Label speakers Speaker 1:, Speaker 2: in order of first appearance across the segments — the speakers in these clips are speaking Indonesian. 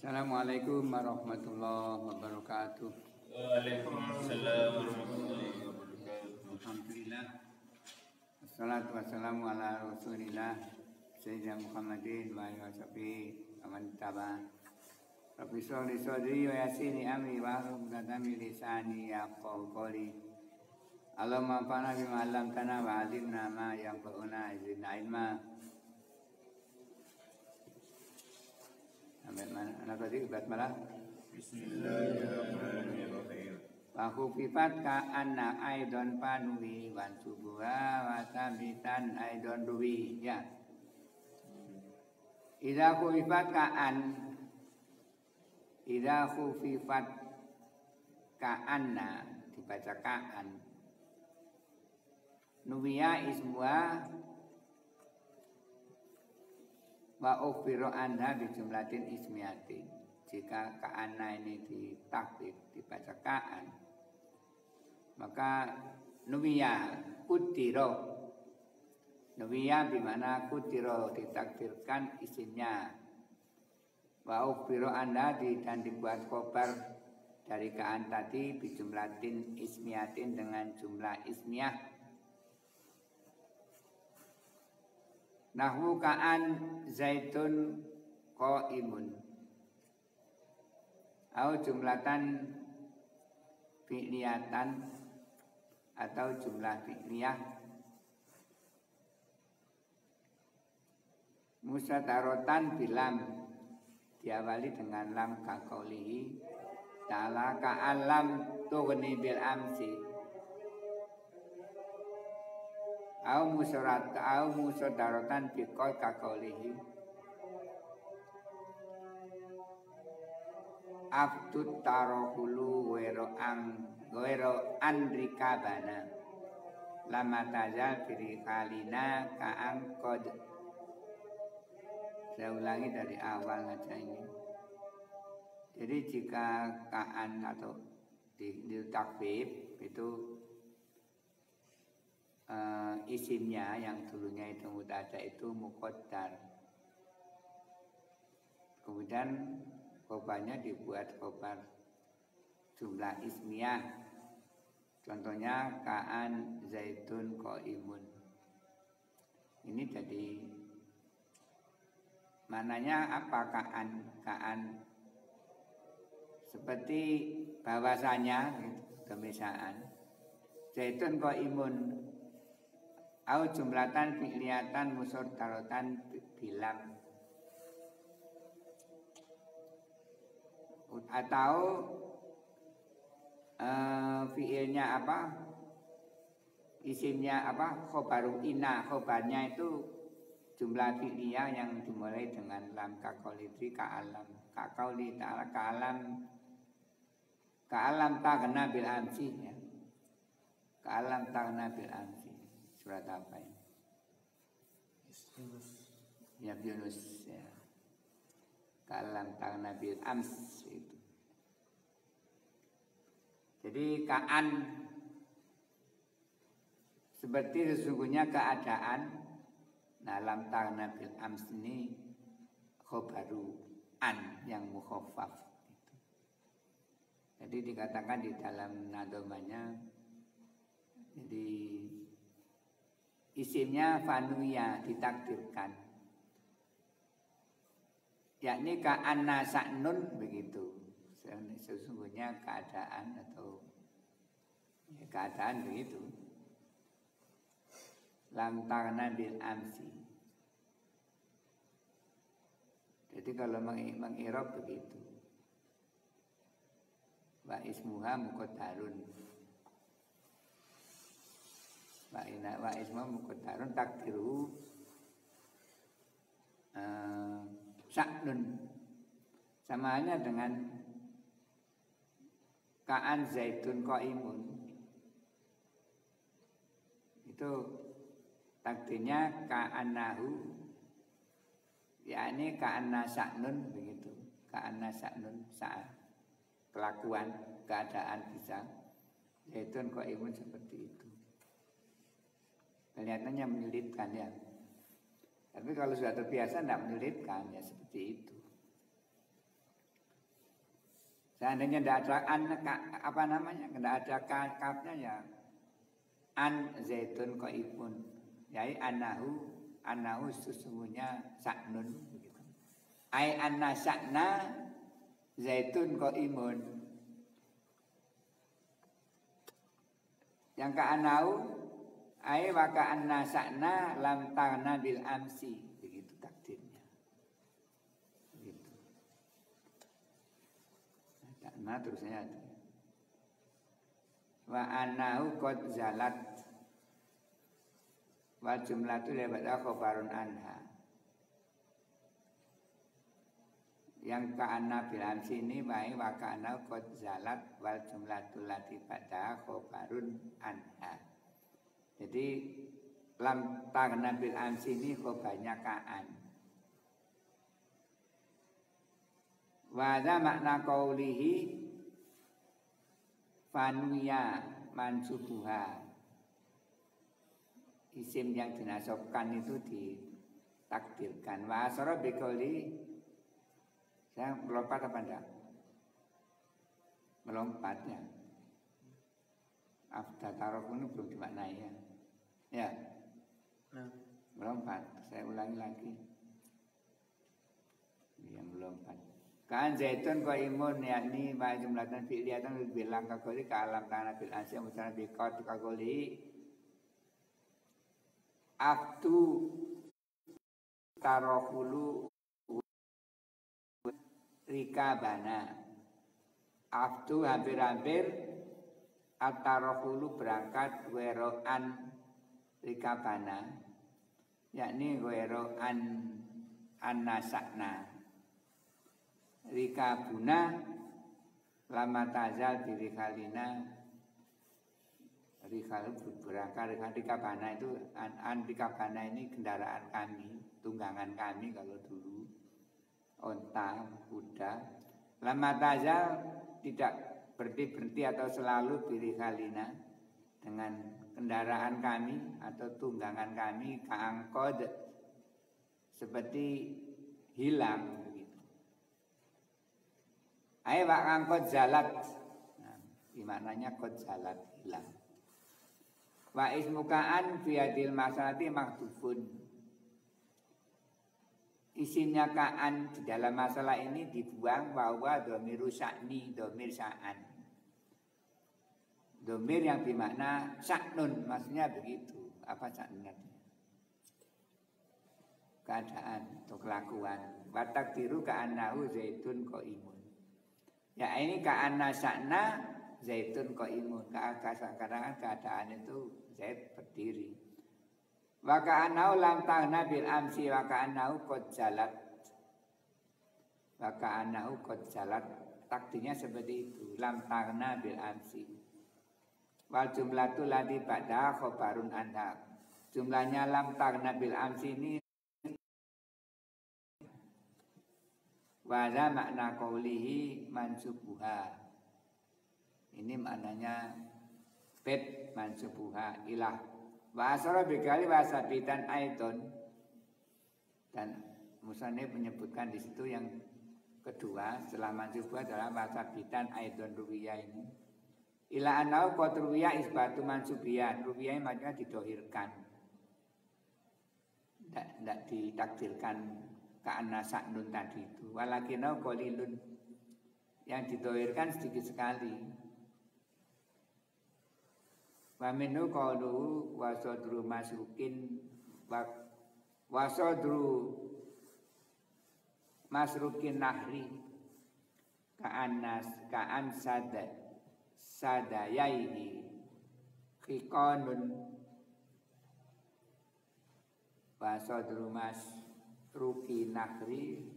Speaker 1: Assalamualaikum warahmatullahi wabarakatuh.
Speaker 2: Waalaikumsalam warahmatullahi wabarakatuh.
Speaker 1: Alhamdulillah. Assalatu wassalamu ala rasulillah Sayyidina Muhammadin wa alihi washabihi aman taba. Rabbi sholli shodri wa yassini amri wa hlul 'uqdatam min lisani yafqahu qawli. Allahumma anfa'na bima 'allamtana wa 'allimna ma yanfa'una zidna ilma. Sampai mana? Anak tadi ibarat malah.
Speaker 2: Bismillahirrahmanirrahim.
Speaker 1: Wa khufifat ka anna aidon panuwi wan subuha wa sabitan aidon ruwi ya. Idza khufifat ka anna dibaca ka'an. Nuwiya ismuha wa ukhbiru anha bi jumlatin ismiyatin. Jika ka'anna ini ditakdir dibaca ka'an, maka nuwiya kudiro. Nuwiya bimana kudiro ditakdirkan isimnya. Wa ukhbiru anha dan dibuat khobar dari ka'an tadi bi jumlatin ismiyatin dengan jumlah ismiyah. Nahwu ka'an zaitun qa'imun au jumlatan fi'liyatan atau jumlah fi'liyah musyadaratan bilam diawali dengan lam kaqaulihi ta'ala ka'alam tughni bil amsi au musadaratan biqaul kaqaulihi abdut tarahulu wero anrikabana lama tazal firi kalina ka'ang qad. Saya ulangi dari awal aja ini. Jadi jika ka'an atau di takfif itu isimnya yang dulunya itu mutada itu muqaddar. Kemudian khobarnya dibuat khobar jumlah ismiyah. Contohnya ka'an zaitun qa'imun. Ini jadi mananya apa ka'an? Ka'an seperti bahwasanya kemisaan zaitun qa'imun au jumlatan fi'liyatan musyaddaratan bilam atau fi'ilnya apa, isimnya apa, khobaru ina, khobarnya itu jumlah fi'liyah yang dimulai dengan lam kaqaulidri ka'alam kaqauli ta'ala ka'alam taghna bil amsi ya. Ka'alam taghna bil amsi. Surat apa ini? Ya Yunus ya. Ka'alam taghna bil ams itu. Jadi ka'an seperti sesungguhnya keadaan. Nah lam taghna bil ams ini khobaru an yang mukhaffaf gitu. Jadi dikatakan di dalam nadomanya, jadi isimnya fanuya ditakdirkan, yakni ka'anna sa'nun begitu. Sesungguhnya keadaan atau ya, keadaan begitu. Lam taghna bil amsi. Jadi kalau mengirab begitu. Wa ismuha muqaddarun. Wa ismuha muqaddarun takdiru sa'nun. Sama halnya dengan ka'an zaitun qa'imun. Itu takdirnya ka'annahu, yakni ka'anna sa'nun begitu. Ka'anna sa'nun sa'a kelakuan, keadaan bisa zaitun qa'imun seperti itu. Kelihatannya menyulitkan ya. Tapi kalau sudah terbiasa tidak menyulitkan ya seperti itu. Seandainya tidak ada an, apa namanya, tidak ada kafnya ya an zaitun qaibun. Yai anahu sesungguhnya saknun begitu. Ai anna sakna zaitun qaimun. Yang ka anahu ai wa ka anna sakna lam tarna bil amsi, begitu takdirnya. Begitu. Nah, terusnya ada. Wa anahu qad zalat wa jumlatu lebada khobarun anha. Yang ka'anna bil amsi ini baik wa ka'anna qad zalat wal jumlatu lati pada khobarun anha. Jadi lam tarna bil amsi ini khobarnya ka'an. Wa za makna qaulihi fanuya mansubuha. Isim yang dinasobkan itu ditakdirkan. Wa asara biqauli, saya melompat apa enggak? Melompatnya. Afta tarok ini belum dimaknai ya. Ya. Melompat. Saya ulangi lagi. Yang melompat. Kan zaitun qaimun yakni ma jumlatan fi'liyatan bilang kaqoli ka alam kana bil asya mutana bi qad kaqoli aktu tarahulu rikabana. Aktu hampir-hampir atarahulu berangkat weroan rikabana, yakni weroan annasakna. Rikabuna lama tazal dirikalina. Rikal berangkat rikabana itu rikabana ini kendaraan kami, tunggangan kami kalau dulu, onta, kuda. Lama tazal tidak berhenti atau selalu dirikalina dengan kendaraan kami atau tunggangan kami kaangkod seperti hilang. Ayo pak angkot zalat, nah, maknanya kot zalat hilang. Wa ismukaan biadil masalati maktufun. Isimnya kaan di dalam masalah ini dibuang bahwa domiru sya'ni, domir sya'an. Domir yang bermakna sya'nun, maksudnya begitu. Apa sya'nun? Keadaan atau kelakuan. Wa takdiru ka'annahu zaitun qaimun. Ya ini ka'anna sya'na zaitun qaimun. Kadang-kadang keadaan itu zait berdiri. Wa ka'annahu lam ta'na bil amsi wa ka'annahu qad jalat. Wa ka'annahu qad jalat. Takdirnya seperti itu. Lam ta'na bil amsi. Wal jumlatu lati ba'da khobarun anha. Jumlahnya lam ta'na bil amsi ini wala makna qaulihi mansubuha. Ini maknanya bet mansubuha ilah. Wa asara bikali wa sabitan aiton. Dan musannif menyebutkan di situ yang kedua setelah mansubuha adalah wa sabitan aiton ruwiyah ini. Ila anau qad ruwiyah isbatu mansubiyah. Ruwiyah maknanya didohirkan. Tidak ditakdirkan ka'anna sa'nun tadi itu. Walakinau qalilun, yang didohirkan sedikit sekali. Wa minhu qauluhu wa sadru masrukin wa sadru masrukin nahri ka'an sadayaihi khiqanun wa sadru masruki nahri.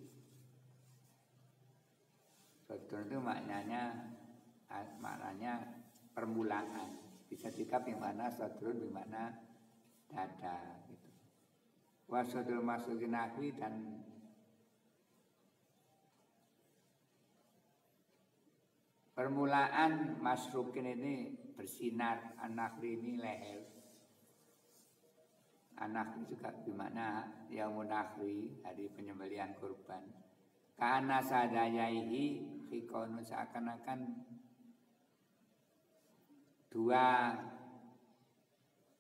Speaker 1: Sadru itu maknanya permulaan. Bisa juga bimana sadrun bimana dada gitu. Wasodul masukin nahwi dan permulaan masrukin ini bersinar, anakri ini leher. Anak juga bimana yaumun nahri, hari penyembelihan kurban. Kana sadayaihi khikonun, seakan-akan dua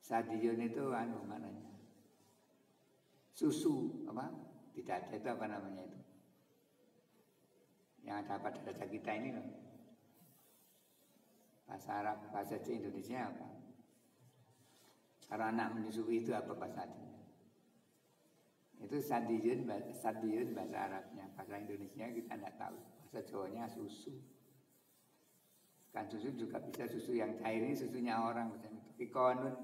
Speaker 1: sadiyun itu mananya susu apa? Tidak ada itu apa namanya itu? Yang ada pada dada kita ini loh. Bahasa Arab, bahasa Indonesia apa? Kalau anak menyusui itu apa bahasa Arabnya? Itu sadiyun bahasa Arabnya. Bahasa Indonesia kita tidak tahu. Bahasa Jawanya susu. Kan susu juga bisa susu yang cair, ini susunya orang. Khikonun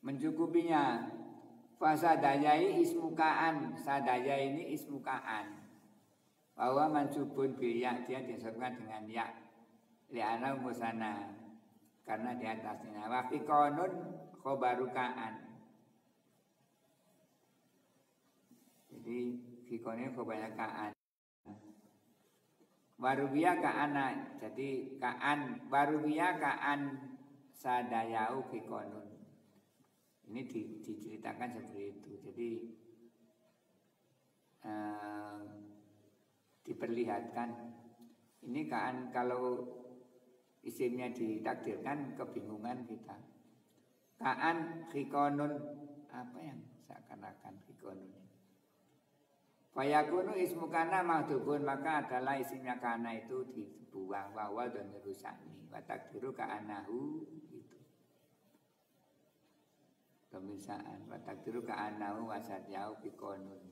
Speaker 1: mencukupinya. Fasadayai ismukaan, sadaya ini ismukaan. Bahwa mansubun biya, dia disebutkan dengan ya. Li'ana musana, karena di atasnya. Wa khikonun khobarukaan. Jadi khikonun khobarukaan. Warubiya ka'ana, jadi ka'an, warubiya ka'an sadayau khikonun. Ini diceritakan seperti itu. Jadi diperlihatkan. Ini kan kalau isimnya ditakdirkan kebingungan kita. Kaan khikonun, apa yang seakan-akan khikonun ini? Fayakunu ismu kana mahdhubun, maka adalah isimnya kana itu dibuang. Wawa dan rusakni. Watakdiru ka'anahu itu. Pemisahan watakdiru ka'anahu wasadyau khikonun.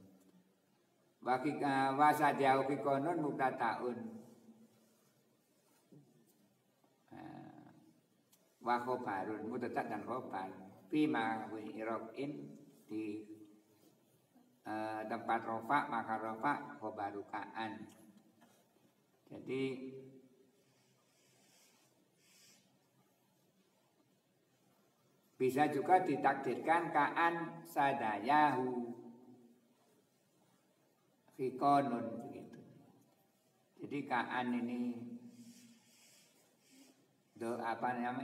Speaker 1: Wasadyau khikonun mubtadaun. Wa khobarun mubtada dan khobar. Bima wirofin di tempat rofa, maka rofa khobarukaan. Jadi bisa juga ditakdirkan ka'an sadayahu khikonun begitu. Jadi ka'an ini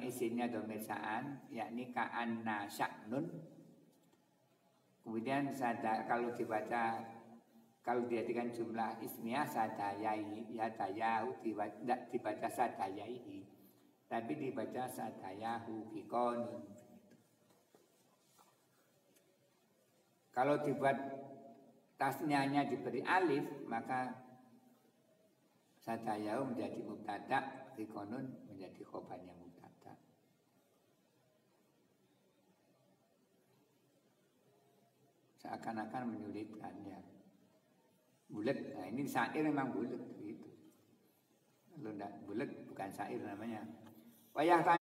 Speaker 1: isimnya domisaan, yakni ka'an nasya'nun. Kemudian kalau dibaca, kalau dijadikan jumlah ismiyah sadayaihi, ya dayahu tidak dibaca sadayaihi, tapi dibaca sadayahu khikonun. Kalau dibuat tasniahnya diberi alif, maka sadayahu menjadi mubtada, khikonun menjadi khobarnya mubtada. Seakan-akan menyulitkan ya. Bulat, nah ini syair memang bulat gitu. Kalau tidak bulat bukan syair namanya. Wayah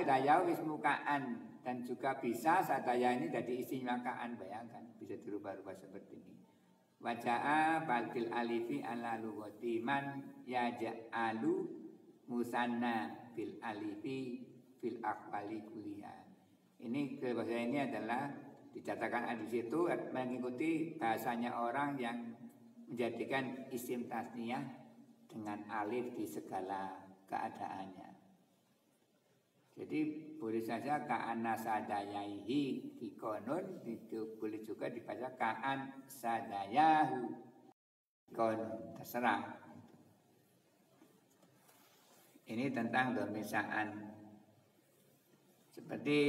Speaker 1: sadayau ismukaan, dan juga bisa sadaya ini dari istimewakaan, bayangkan bisa dirubah-rubah seperti ini. Waja'a balbil alifi ala lughati man yaj'alu musanna bil alifi fil aqwali kuliah. Ini bahasa ini adalah dicatakan di situ mengikuti bahasanya orang yang menjadikan isim tasniyah dengan alif di segala keadaannya. Jadi boleh saja ka'an sadayaihi khikonun, itu boleh juga dibaca ka'an sadayahu khikonun, terserah. Ini tentang domisaan. Seperti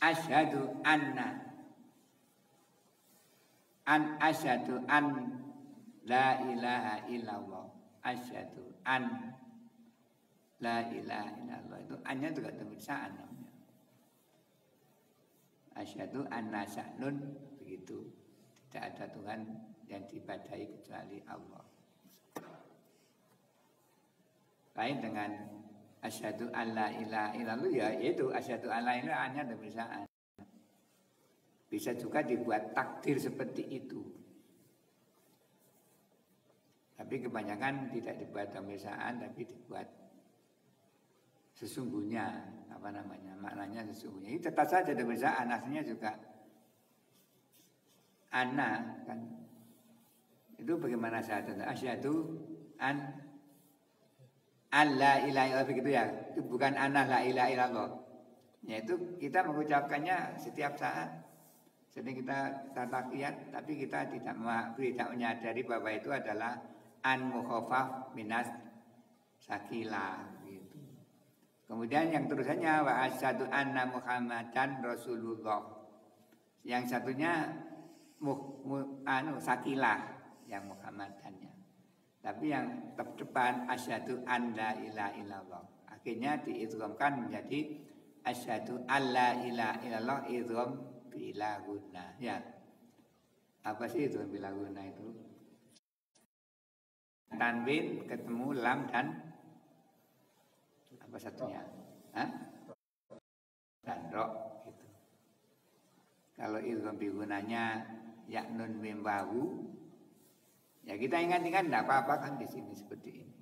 Speaker 1: asyhadu anna, asyhadu an la ilaha illallah, asyhadu an la ilaha illallah, itu annya juga domisaan namanya. Asyhadu anna sya'nun, begitu. Tidak ada Tuhan yang diibadahi kecuali Allah. Lain dengan asyhadu an la ilaha illallah, ya itu asyhadu an la ilaha, annya domisaan. Bisa juga dibuat takdir seperti itu. Tapi kebanyakan tidak dibuat domisaan, tapi dibuat sesungguhnya, apa namanya, maknanya sesungguhnya. Ini tetap saja domisaan, aslinya juga ana kan. Itu bagaimana saja asyhadu an la ilaha illallah, begitu ya. Itu bukan ana la ilaha illallah. Yaitu kita mengucapkannya setiap saat. Jadi kita tatakiyat, tapi kita tidak menyadari bahwa itu adalah an mukhafaf minas sakila gitu. Kemudian yang terusannya wa asyhadu anna Muhammadan Rasulullah. Yang satunya sakilah yang Muhammadannya. Tapi yang depan asyhadu an la ilaha illallah. Akhirnya diidghamkan menjadi asyhadu alla ilaha illallah idgham bila guna. Ya. Apa sih itu bila guna itu? Tanwin ketemu lam dan apa satunya? Hah? Dan ro gitu. Kalau idgham bi gunanya ya nun mim wawu, ya kita ingat-ingat tidak apa-apa kan di sini seperti ini.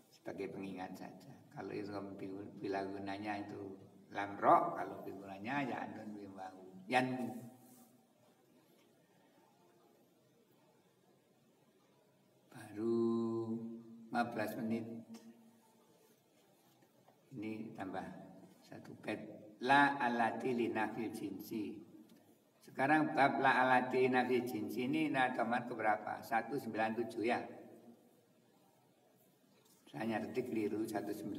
Speaker 1: Sebagai pengingat saja. Kalau idgham bila gunanya itu lam ro, kalau bi gunanya ya nun mim wawu. Yan baru 15 menit. Ini tambah satu bed. La alati li nafil jinsi. Sekarang bab la alati nafil jinsi ini teman keberapa? 197 ya. Saya nyatet keliru 195.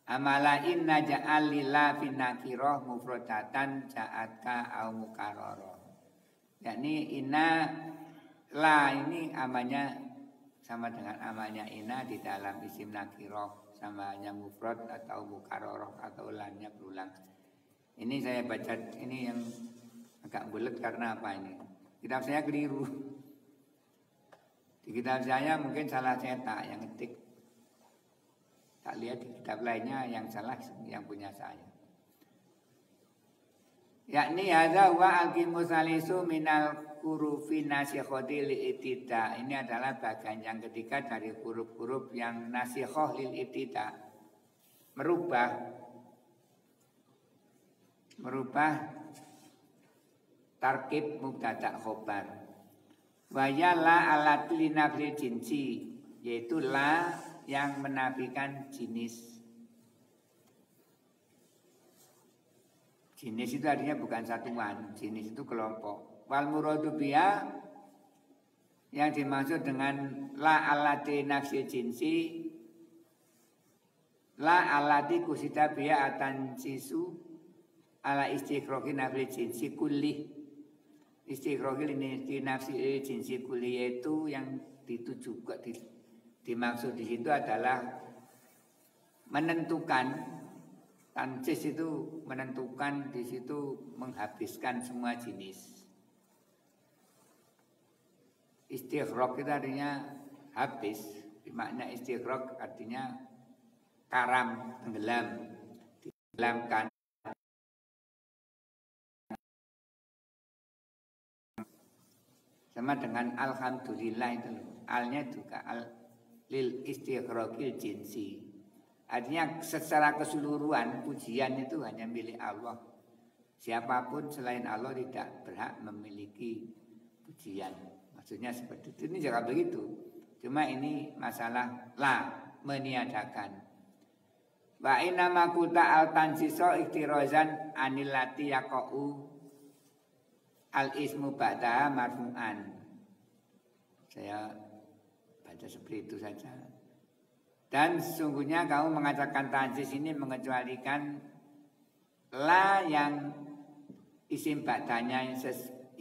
Speaker 1: Amala inna ja'al lillah finnakiroh mufrodatan ja'atka au mukaroroh. Yakni inna la ini amanya sama dengan amanya inna di dalam isim nakiroh, sama hanya mufrad atau mukaroroh atau lamnya berulang. Ini saya baca ini yang agak bulat karena apa ini? Kitab saya keliru. Di kitab saya mungkin salah cetak yang ngetik. Tak lihat di kitab lainnya yang salah yang punya saya. Yakni hadza wa alqimus salisu minal hurufi nasikhati lil ibtida. Ini adalah bagian yang ketiga dari huruf-huruf yang nasikhah lil ibtida. Merubah tarkib mubtada khobar. Wa ya la alat li nafil jinsi, yaitu la yang menafikan jenis. Jenis itu artinya bukan satuan, jenis itu kelompok. Wal muradu biha yang dimaksud dengan la alati nafsi jinsi, la alati kusida biha atan sisu ala istiqroqi nafsi jinsi kulli. Istiqroqi ini nafsi jinsi kulli, yaitu yang dituju dimaksud di situ adalah menentukan. Tancis itu menentukan, di situ menghabiskan semua jenis. Istighraq itu artinya habis. Makna istighraq artinya karam, tenggelam, ditenggelamkan. Sama dengan alhamdulillah itu. Alnya juga al lil istighraqil jinsi. Artinya secara keseluruhan pujian itu hanya milik Allah. Siapapun selain Allah tidak berhak memiliki pujian. Maksudnya seperti itu. Ini juga begitu. Cuma ini masalah la, meniadakan. Wa inna ma kulta al tansiso iktirozan anilati yaqa'u al ismu ba'da marfu'an. Saya baca seperti itu saja. Dan sesungguhnya kamu mengatakan tansis ini mengecualikan la yang isim ba'danya,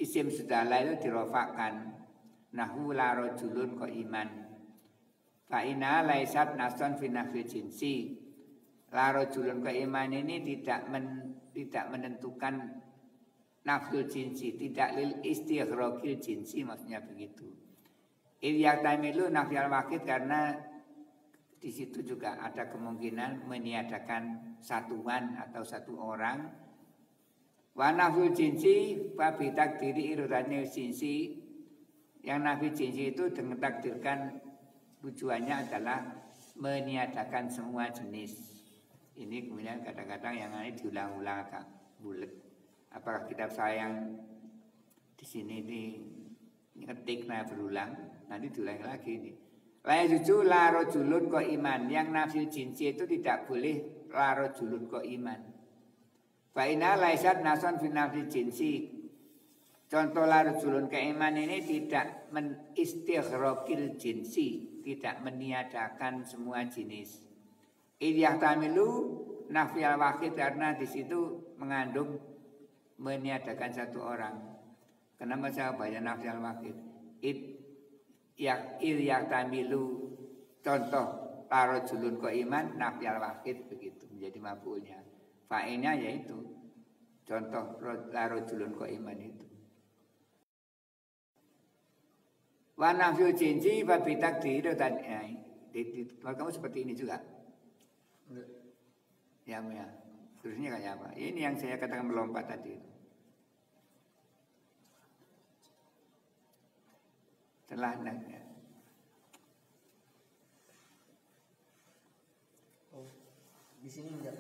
Speaker 1: isim sudah la itu dirofakkan. Nahu la rojulun ko iman. Fa'ina laisat nason finafil jinsi. La rojulun ko iman ini tidak menentukan nafsul jinsi, tidak lil istighraqil jinsi, maksudnya begitu. Iliyak tamilu nafyal wakid, karena di situ juga ada kemungkinan meniadakan satuan atau satu orang. Wa nafsul jinsi fa bi takdiri iradani jinsi, yang nafi jinsi itu dengan takdirkan tujuannya adalah meniadakan semua jenis. Ini kemudian kadang-kadang yang ini diulang-ulang agak bulat. Apakah kitab saya yang di sini ini ngetik berulang, nanti diulang lagi ini. La yajuzu la rajulun ko iman, yang nafil jinsi itu tidak boleh la rajulun ko iman. Fa inna laisat nason fi nafsi jinsi. Contoh larjulun keiman ini tidak menistighraqil jinsi, tidak meniadakan semua jenis. Idyah tamilu nafiyal wahid karena di situ mengandung meniadakan satu orang. Kenapa saya baca nafiyal wahid? Idyah tamilu contoh larjulun keiman nafiyal wahid begitu menjadi maf'ulnya. Fa'ilnya yaitu contoh larjulun keiman itu. Wa nafyu jinsi fa bi takdir dan kamu seperti ini juga. Ya. Terusnya kayak apa? Ini yang saya katakan melompat tadi itu. Setelah ya.
Speaker 3: Oh, di sini enggak.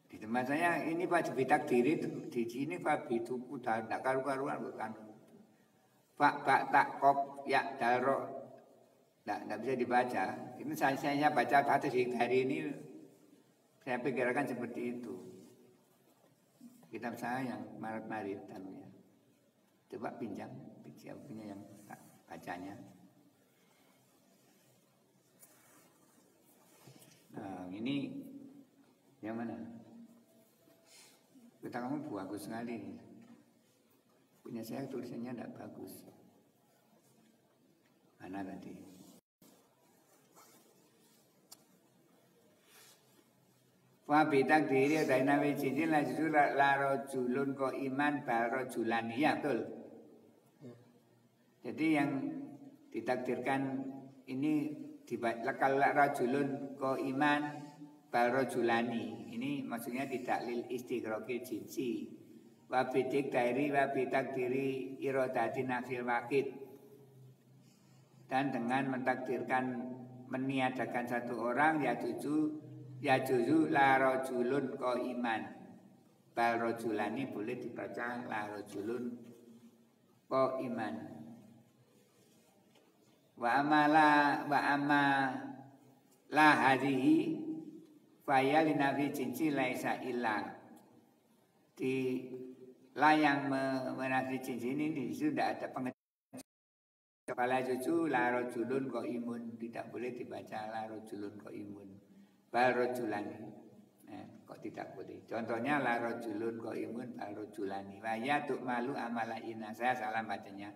Speaker 1: Di tempat saya ini Pak bitak diri di sini Pak itu udah enggak karu-karuan bukan. Pak tak kop ya daro enggak bisa dibaca. Ini saya baca hari ini saya pikirkan seperti itu. Kitab saya yang marit-marit namanya. Coba pinjam siapa punya yang bacanya. Nah, ini yang mana? Kita kamu bagus sekali. Punya saya tulisannya tidak bagus. Mana tadi? Wa bitak diri dari nabi jinjin la justru la rojulun ko iman bal rojulani. Ya betul. Jadi yang ditakdirkan ini kalau rojulun ko iman bal rojulani. Ini maksudnya tidak lil istighraqil jinsi. Wa bidik dairi wa bitak diri irodati nafil wakid. Dan dengan mentakdirkan meniadakan satu orang ya juzu la rojulun ko iman bal rojulani boleh dibaca la rojulun ko iman. Wa amma la hadhihi faya linafi jinsi laisa illa. Di layang menafi jinsi ini di situ tidak ada pengecualian. Kepala cucu la rojulun ko imun tidak boleh dibaca la rojulun ko imun bal rojulani. Kok tidak boleh? Contohnya la rojulun ko imun bal rojulani. Wa ya malu amala ina. Saya salah bacanya.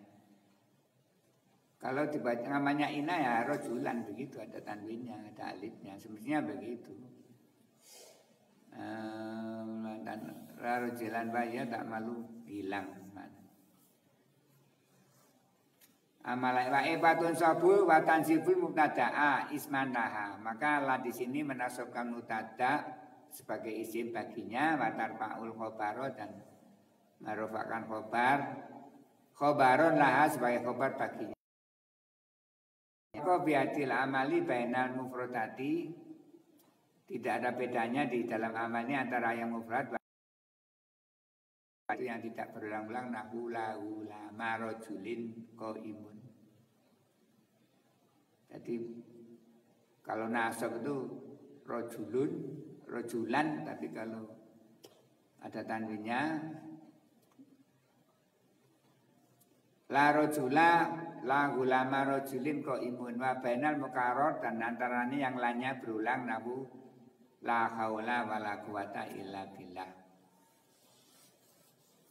Speaker 1: Kalau dibaca namanya ina ya rojulan begitu, ada tanwinnya, ada alifnya, semestinya begitu. Dan rojulan bahaya tak malu hilang. Amalai wa ibatun sabul wa tansibul mubtada'a isman laha. Maka la di sini menasabkan mubtada sebagai isim baginya wa tarfa'ul khobaro dan merupakan khobaron laha sebagai khobar baginya. Kau biadil amali bainal mufrodati, tidak ada bedanya di dalam amalnya antara yang mufrad itu yang tidak berulang-ulang nahu lahu lama rojulin ko imun. Jadi kalau nasab itu rojulan, tapi kalau ada tanwinnya la rojula la gulama rojulin ko imun wa bainal mukarrar dan antaranya yang lainnya berulang nahu la haula wala quwata illa billah.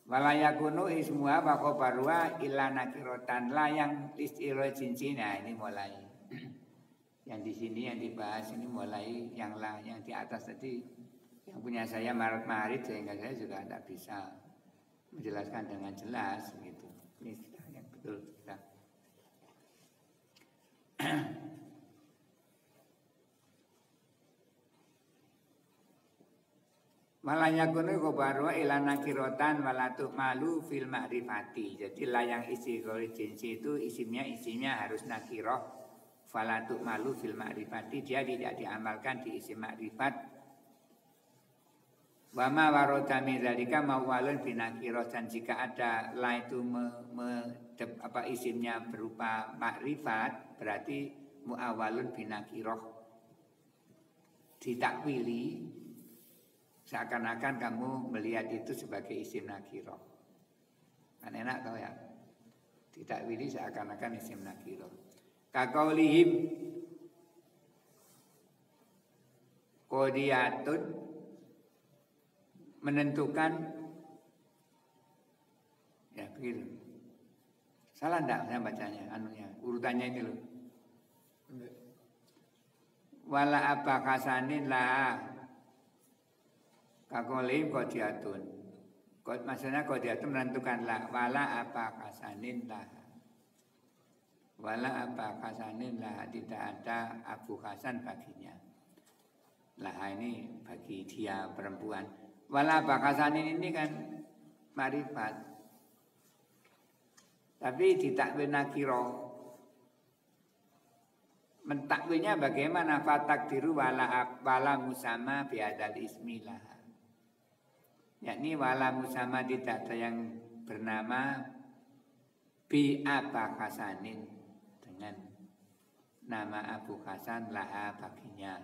Speaker 1: Walayakunu ismuha wa khobaruha illa nakirotan la yang istiro cincina. Ini mulai yang di sini yang dibahas ini mulai yang di atas tadi yang punya saya marit-marit sehingga saya juga tidak bisa menjelaskan dengan jelas gitu. Ini sudah yang betul kita. Malanya kunu khobarwa ila nakirotan walatuk malu fil ma'rifati. Jadi layang isi jinsi itu isimnya harus nakiroh. Falatuk malu fil ma'rifati. Dia tidak diamalkan di isim ma'rifat. Wama warodami zalika mawalun binakiroh. Dan jika ada la itu isimnya berupa ma'rifat, berarti mu'awalun binakiroh. Ditakwili seakan-akan kamu melihat itu sebagai isim nakiro. Kan enak tau ya. Ditakwili seakan-akan isim nakiro. Kaqaulihim qodiyatun menentukan ya begitu. Salah enggak saya bacanya anunya urutannya ini loh. Wala apa kasanin lah kakolim qodiyatun. Maksudnya qodiyatun menentukan lah wala apa kasanin lah. Wala apa kasanin lah tidak ada Abu Hasan baginya. Lah ini bagi dia perempuan. Wala apa kasanin ini kan marifat. Tapi ditakwil nakiro. Mentakwilnya bagaimana? Fatakdiru wala musama biadal ismilah. Yakni wala musama tidak ada yang bernama bi Aba Hasanin dengan nama Abu Hasan laha baginya.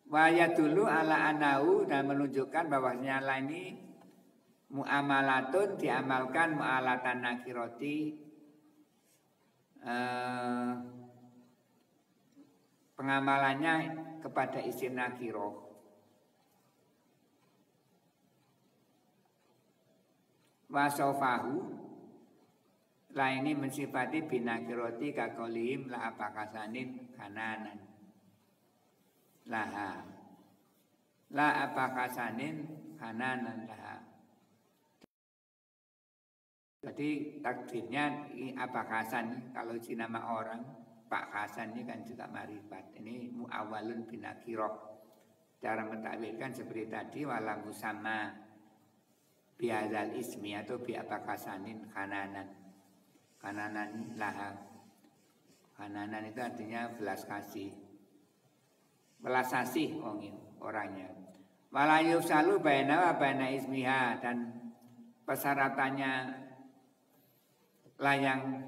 Speaker 1: Waya dulu ala anau dan menunjukkan bahwasanya la ini mu'amalatun diamalkan mu'alatan nakiroti pengamalannya kepada isim nakiro. Wasofahu la ini mensifati binakiroti kakolihim la apakasanin kananan laha la apakasanin kananan laha. Jadi takdirnya Abah Hasan kalau si nama orang Pak Hasan ini kan juga marifat. Ini mu'awalun binakiroh. Cara mentakwilkan seperti tadi wala musamma biadzal ismi atau bi Abah Hasanin khananan. Khananan laha. Khananan itu artinya belas kasih. Belas kasih orangnya. Wala yufsalu baina wa baina ismiha dan persyaratannya yang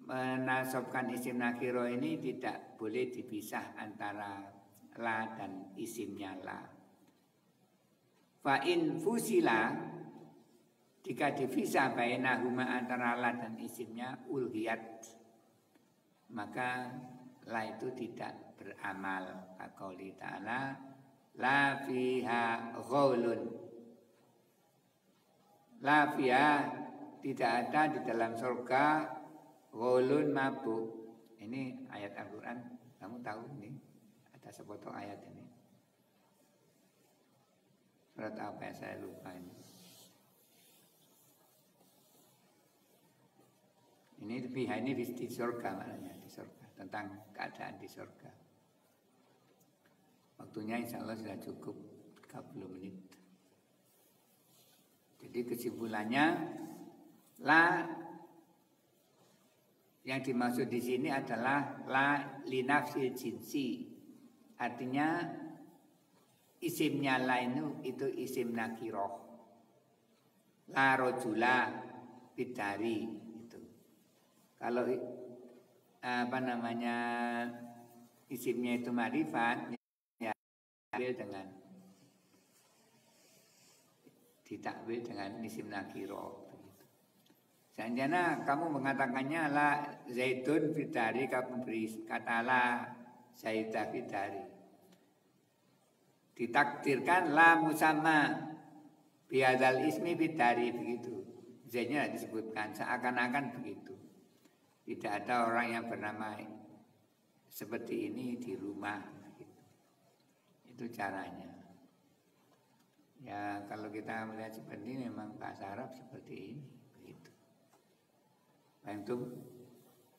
Speaker 1: menasabkan isim nakiro ini tidak boleh dipisah antara la dan isimnya la. Fa in fusila jika dipisah bainahuma antara la dan isimnya ulhiyat maka la itu tidak beramal. Qauli ta'ala la fiha ghaulun. La fiha tidak ada di dalam surga ghaulun mabuk. Ini ayat Al-Quran. Kamu tahu ini? Ada sepotong ayat ini. Surat apa ya saya lupa ini. Ini di surga maknanya di surga. Tentang keadaan di surga. Waktunya insya Allah sudah cukup 30 menit. Jadi kesimpulannya la yang dimaksud di sini adalah la linafsil jinsi. Artinya isimnya la itu isim nakiroh. La rojula bidari itu. Kalau isimnya itu marifat ya ditakwil dengan isim nakiroh. Seandainya kamu mengatakannya la Zaidun bidari, kamu beri kata la Zaidah bidari. Ditakdirkan la musamma biadzal ismi bidari begitu. Zaidnya disebutkan seakan-akan begitu. Tidak ada orang yang bernama seperti ini di rumah begitu. Itu caranya. Ya kalau kita melihat seperti ini memang bahasa Arab seperti ini. Itu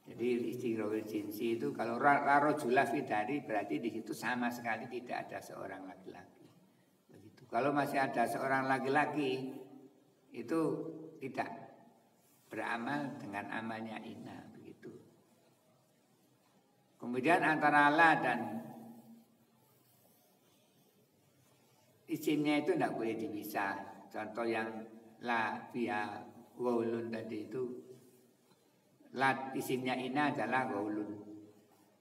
Speaker 1: jadi istighfar jinsi itu kalau rajula fidari berarti di situ sama sekali tidak ada seorang laki-laki. Begitu. Kalau masih ada seorang laki-laki itu tidak beramal dengan amalnya ina begitu. Kemudian antara la dan isimnya itu tidak boleh dipisah. Contoh yang la fiha ghaulun tadi itu isimnya ina adalah gaulun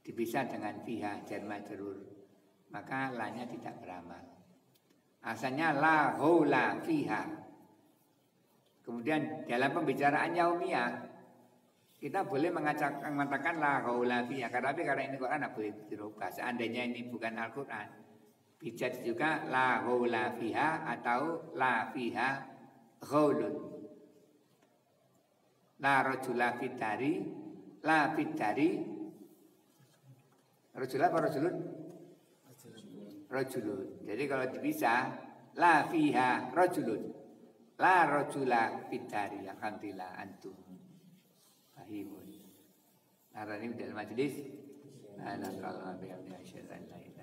Speaker 1: dipisah dengan fiha jar majrur. maka lanya tidak beramal. Asalnya la haula fiha. Kemudian dalam pembicaraan yaumiyah kita boleh mengatakan la haula fiha, karena ini Quran tidak boleh dirubah. Seandainya ini bukan Al-Quran, bisa juga la haula fiha atau la fiha ghaulun. La rajula fitari, la fitari. Rajula apa rajulun? Rajulun. Jadi kalau dipisah, la fiha rajulun, la rajula fitari, alhamdulillah antum fahimun. Hari ini dalam majlis, ana kalau ambil asyhadu an la ilaha